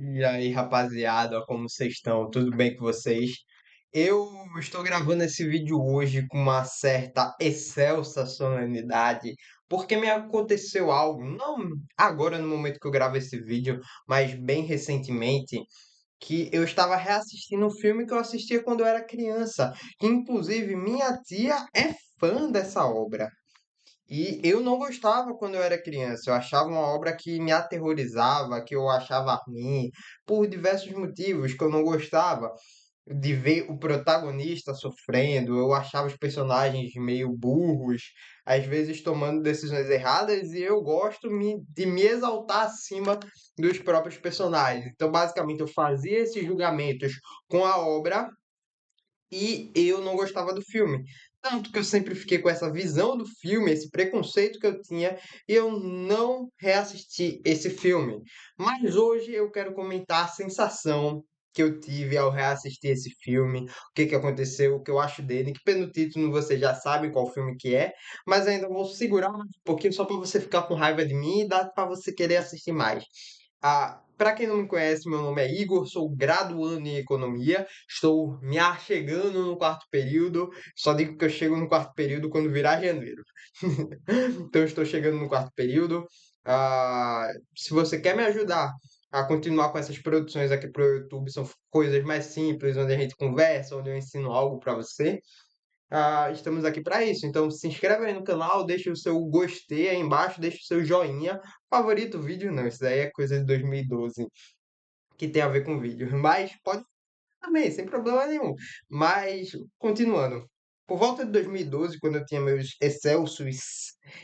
E aí, rapaziada, como vocês estão? Tudo bem com vocês? Eu estou gravando esse vídeo hoje com uma certa excelsa solenidade, porque me aconteceu algo, não agora no momento que eu gravo esse vídeo, mas bem recentemente, que eu estava reassistindo um filme que eu assistia quando eu era criança, que inclusive minha tia é fã dessa obra. E eu não gostava quando eu era criança. Eu achava uma obra que me aterrorizava, que eu achava ruim, por diversos motivos que eu não gostava de ver o protagonista sofrendo. Eu achava os personagens meio burros, às vezes tomando decisões erradas, e eu gosto de me exaltar acima dos próprios personagens. Então, basicamente, eu fazia esses julgamentos com a obra e eu não gostava do filme. Tanto que eu sempre fiquei com essa visão do filme, esse preconceito que eu tinha, e eu não reassisti esse filme. Mas hoje eu quero comentar a sensação que eu tive ao reassistir esse filme, o que que aconteceu, o que eu acho dele, que pelo título você já sabe qual filme que é, mas ainda vou segurar mais um pouquinho só para você ficar com raiva de mim e dar para você querer assistir mais. Para quem não me conhece, meu nome é Igor, sou graduando em economia, estou me achegando no quarto período, só digo que eu chego no quarto período quando virar janeiro. Então, eu estou chegando no quarto período. Se você quer me ajudar a continuar com essas produções aqui para o YouTube, são coisas mais simples, onde a gente conversa, onde eu ensino algo para você. Estamos aqui para isso. Então se inscreve aí no canal, deixa o seu gostei aí embaixo, deixa o seu joinha. Favorito vídeo não, isso daí é coisa de 2012 que tem a ver com vídeo. Mas pode também, sem problema nenhum. Mas, continuando. Por volta de 2012, quando eu tinha meus excelsos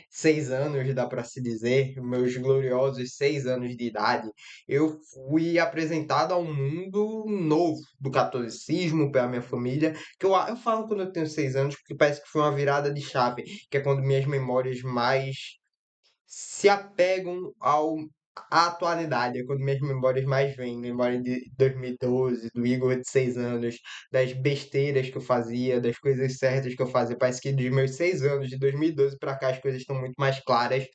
6 anos, dá para se dizer, meus gloriosos 6 anos de idade, eu fui apresentado a um mundo novo do catolicismo pela minha família, que eu falo quando eu tenho 6 anos, porque parece que foi uma virada de chave, que é quando minhas memórias mais se apegam à atualidade, é quando minhas memórias mais vêm, memória de 2012, do Igor de 6 anos, das besteiras que eu fazia, das coisas certas que eu fazia. Parece que dos meus 6 anos, de 2012 para cá, as coisas estão muito mais claras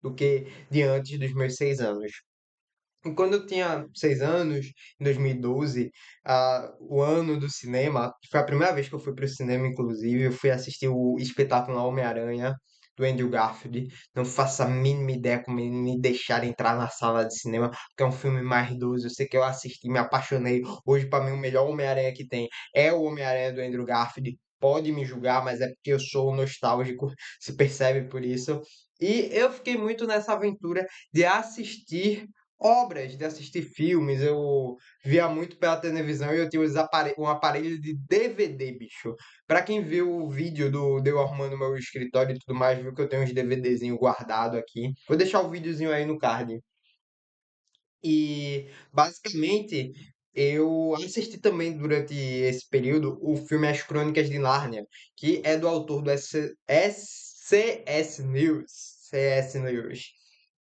do que de antes dos meus 6 anos. E quando eu tinha 6 anos, em 2012, o ano do cinema, foi a primeira vez que eu fui para o cinema, inclusive, eu fui assistir o espetáculo Homem-Aranha, do Andrew Garfield. Não faço a mínima ideia como eles me deixaram entrar na sala de cinema, porque é um filme mais idoso. Eu sei que eu assisti, me apaixonei. Hoje, para mim, o melhor Homem-Aranha que tem é o Homem-Aranha do Andrew Garfield. Pode me julgar, mas é porque eu sou nostálgico, se percebe por isso. E eu fiquei muito nessa aventura de assistir obras, de assistir filmes. Eu via muito pela televisão e eu tinha um aparelho de DVD, bicho. Pra quem viu o vídeo de eu arrumando meu escritório e tudo mais, viu que eu tenho uns DVDzinhos guardados aqui. Vou deixar o videozinho aí no card. E, basicamente, eu assisti também durante esse período o filme As Crônicas de Nárnia, que é do autor do C.S. Lewis. C.S. Lewis.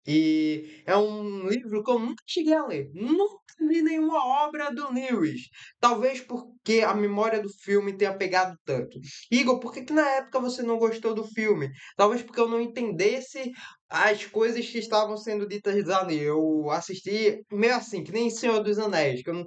E é um livro que eu nunca cheguei a ler. Nunca li nenhuma obra do Lewis. Talvez porque a memória do filme tenha pegado tanto. Igor, por que que na época você não gostou do filme? Talvez porque eu não entendesse as coisas que estavam sendo ditas ali. Eu assisti meio assim, que nem Senhor dos Anéis, que eu não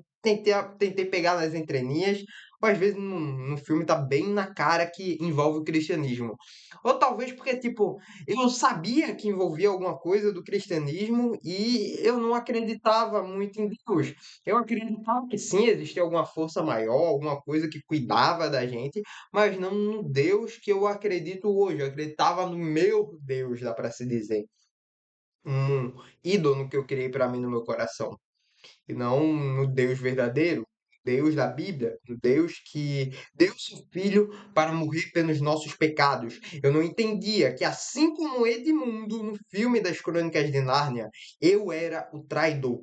tentei pegar nas entrelinhas, ou às vezes no filme tá bem na cara que envolve o cristianismo. Ou talvez porque, tipo, eu sabia que envolvia alguma coisa do cristianismo e eu não acreditava muito em Deus. Eu acreditava que sim, existia alguma força maior, alguma coisa que cuidava da gente, mas não no Deus que eu acredito hoje. Eu acreditava no meu Deus, dá para se dizer. Um ídolo que eu criei para mim no meu coração e não no Deus verdadeiro, Deus da Bíblia, no Deus que deu seu filho para morrer pelos nossos pecados. Eu não entendia que, assim como Edmundo no filme das Crônicas de Nárnia, eu era o traidor.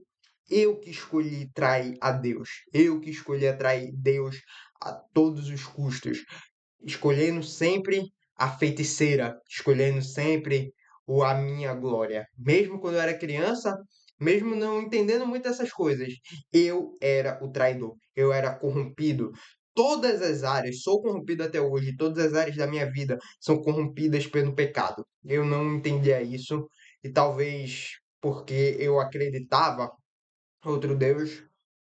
Eu que escolhi trair a Deus. Eu que escolhi trair Deus a todos os custos, escolhendo sempre a feiticeira, escolhendo sempre a minha glória. Mesmo quando eu era criança, mesmo não entendendo muito essas coisas, eu era o traidor, eu era corrompido. Todas as áreas, sou corrompido até hoje, todas as áreas da minha vida são corrompidas pelo pecado. Eu não entendia isso, e talvez porque eu acreditava outro deus,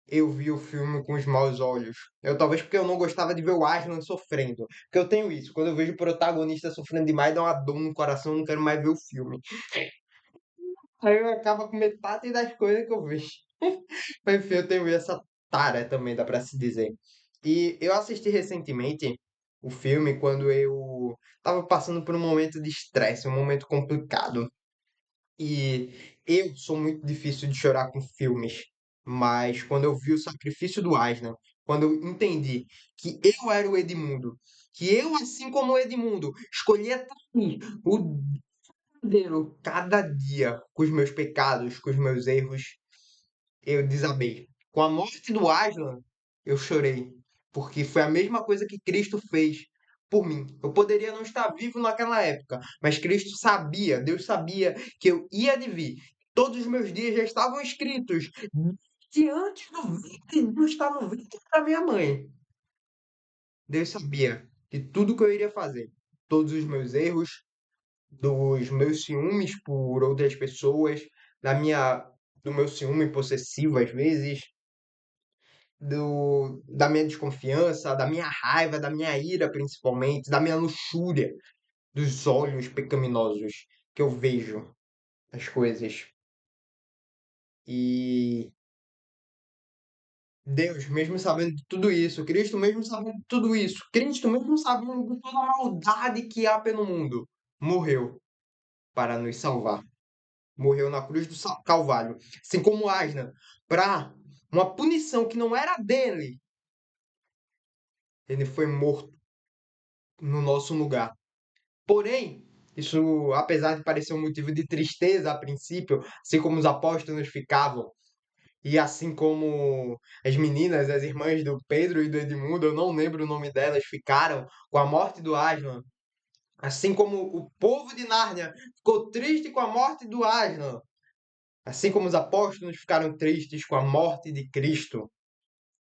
eu vi o filme com os maus olhos. Eu talvez porque eu não gostava de ver o Aslan sofrendo. Porque eu tenho isso, quando eu vejo o protagonista sofrendo demais, dá uma dor no coração, eu não quero mais ver o filme. Aí eu acabo com metade das coisas que eu vejo. Mas enfim, eu tenho essa tara também, dá pra se dizer. E eu assisti recentemente o filme quando eu tava passando por um momento de estresse, um momento complicado. E eu sou muito difícil de chorar com filmes, mas quando eu vi o sacrifício do Aslan, quando eu entendi que eu era o Edmundo, que eu, assim como o Edmundo, escolhia trair o verdadeiro cada dia com os meus pecados, com os meus erros, eu desabei. Com a morte do Aslan, eu chorei, porque foi a mesma coisa que Cristo fez por mim. Eu poderia não estar vivo naquela época, mas Cristo sabia, Deus sabia que eu ia de vir. Todos os meus dias já estavam escritos de antes do ventre de Deus estar no ventre da minha mãe. Deus sabia de tudo que eu iria fazer, todos os meus erros, dos meus ciúmes por outras pessoas, da minha do meu ciúme possessivo às vezes, da minha desconfiança, da minha raiva, da minha ira, principalmente, da minha luxúria, dos olhos pecaminosos que eu vejo as coisas. E Deus, mesmo sabendo de tudo isso, Cristo, mesmo sabendo de tudo isso, Cristo, mesmo sabendo de toda a maldade que há pelo mundo, morreu para nos salvar. Morreu na cruz do Calvário. Assim como Aslan, para uma punição que não era dele, ele foi morto no nosso lugar. Porém, isso, apesar de parecer um motivo de tristeza a princípio, assim como os apóstolos ficavam, e assim como as meninas, as irmãs do Pedro e do Edmundo, eu não lembro o nome delas, ficaram com a morte do Aslan, assim como o povo de Nárnia ficou triste com a morte do Aslan, assim como os apóstolos ficaram tristes com a morte de Cristo,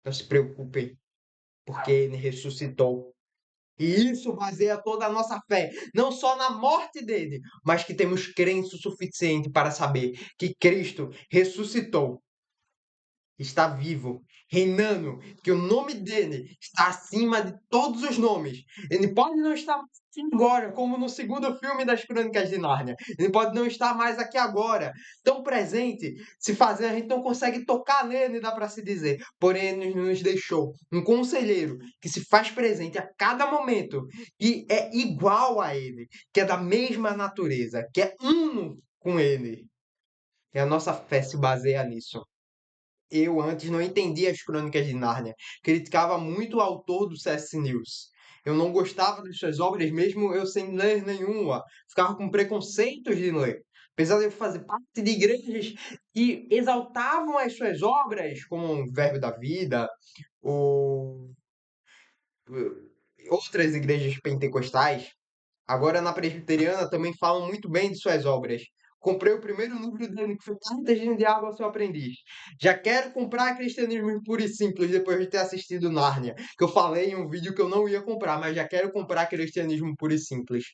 não se preocupem, porque ele ressuscitou. E isso baseia toda a nossa fé, não só na morte dele, mas que temos crença o suficiente para saber que Cristo ressuscitou, está vivo, reinando, que o nome dele está acima de todos os nomes. Ele pode não estar aqui agora, como no segundo filme das Crônicas de Nárnia. Ele pode não estar mais aqui agora, tão presente, se fazer, a gente não consegue tocar nele, dá para se dizer. Porém, ele nos deixou um conselheiro que se faz presente a cada momento e é igual a ele, que é da mesma natureza, que é uno com ele. E a nossa fé se baseia nisso. Eu antes não entendia as Crônicas de Nárnia. Criticava muito o autor do C.S. Lewis. Eu não gostava das suas obras, mesmo eu sem ler nenhuma. Ficava com preconceitos de ler. Apesar de eu fazer parte de igrejas que exaltavam as suas obras, como o Verbo da Vida, ou outras igrejas pentecostais, agora na presbiteriana também falam muito bem de suas obras. Comprei o primeiro livro dele, que foi Cartas de um Diabo ao Seu Aprendiz. Já quero comprar Cristianismo Puro e Simples depois de ter assistido Nárnia, que eu falei em um vídeo que eu não ia comprar, mas já quero comprar Cristianismo Puro e Simples.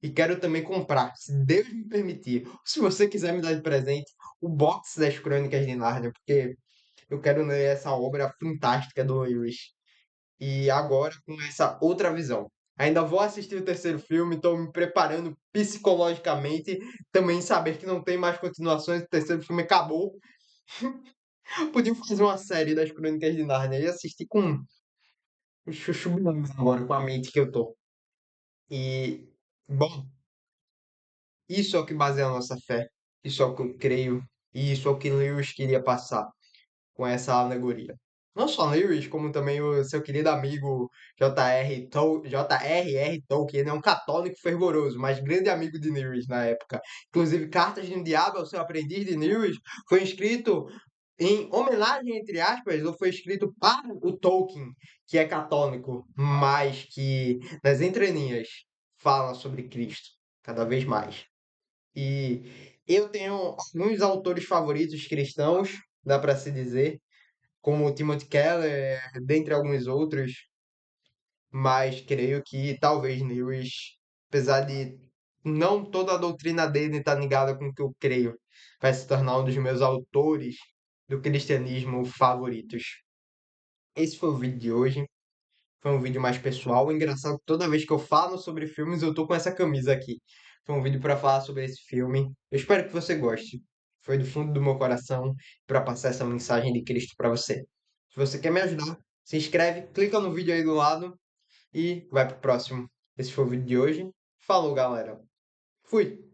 E quero também comprar, se Deus me permitir, se você quiser me dar de presente, o box das Crônicas de Nárnia, porque eu quero ler essa obra fantástica do Lewis. E agora com essa outra visão. Ainda vou assistir o terceiro filme, estou me preparando psicologicamente, também saber que não tem mais continuações, o terceiro filme acabou. Podia fazer uma série das Crônicas de Nárnia e assistir com o chuchu beleza agora, com a mente que eu tô. E, bom, isso é o que baseia a nossa fé, isso é o que eu creio, e isso é o que Lewis queria passar com essa alegoria. Não só Lewis, como também o seu querido amigo J.R.R. Tolkien, ele é um católico fervoroso, mas grande amigo de Lewis na época. Inclusive, Cartas de um Diabo, ao seu aprendiz de Lewis, foi escrito em homenagem, entre aspas, ou foi escrito para o Tolkien, que é católico, mas que nas entrelinhas fala sobre Cristo cada vez mais. E eu tenho alguns autores favoritos cristãos, dá para se dizer, como o Timothy Keller, dentre alguns outros, mas creio que talvez Lewis, apesar de não toda a doutrina dele estar ligada com o que eu creio, vai se tornar um dos meus autores do cristianismo favoritos. Esse foi o vídeo de hoje. Foi um vídeo mais pessoal. Engraçado que toda vez que eu falo sobre filmes, eu tô com essa camisa aqui. Foi um vídeo para falar sobre esse filme. Eu espero que você goste. Foi do fundo do meu coração para passar essa mensagem de Cristo para você. Se você quer me ajudar, se inscreve, clica no vídeo aí do lado e vai pro próximo. Esse foi o vídeo de hoje. Falou, galera. Fui!